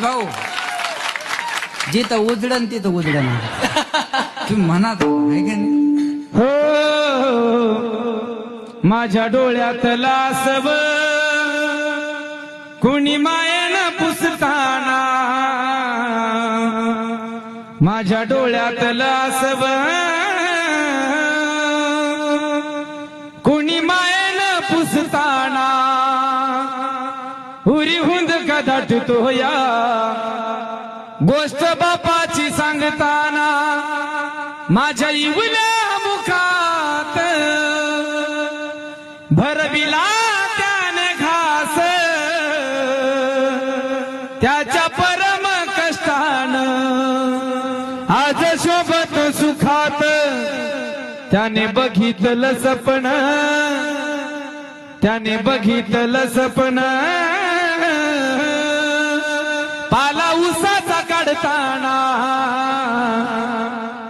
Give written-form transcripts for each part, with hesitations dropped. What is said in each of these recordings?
भाऊ जिथं उजडन तिथं उजडन तुम्ही म्हणा तो आहे का नाही? हो माझ्या डोळ्यातला सब कुणी मायेनं पुसताना माझ्या डोळ्यातला सब कुणी मायेनं पुसताना हुरी हुंद कदाटतो या गोष्ट बापाची सांगताना माझ्या इवल्या मुखात भरविला त्याने घास त्याच्या परम कष्टानं आज शोभत सुखात त्याने बघितलं सपन त्याने बघितलं सपन पाला उसाचा काढताना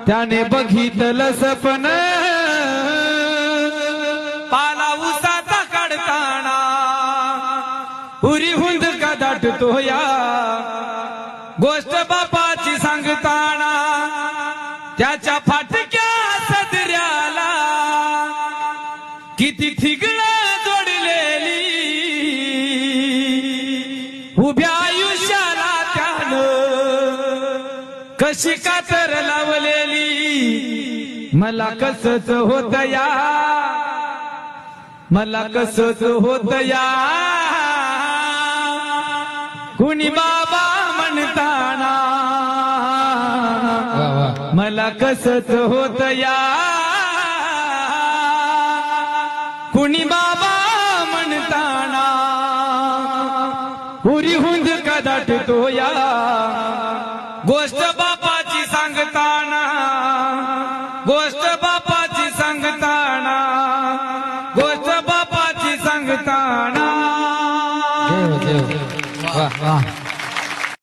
त्याने बघितलं सपन पाला उसाचा काढताना उरी हुंद का दाटतो या गोष्ट बापाची सांगताना त्याच्या फाटक्या सदऱ्याला किती ठिगळं जोडलेली उभ्या आयुष्याला त्यानं कशी कातर लावलेली मला कसच होत या मला कसच होत या कुणी बाबा म्हणताना मला कसच होत या कुणी बाबा म्हणताना हुरी हुंद का दाटतो या गोष्ट बापाची सांगताना गोष्ट बापाची सांगताना गोष्ट बापाची सांगताना वाह वाह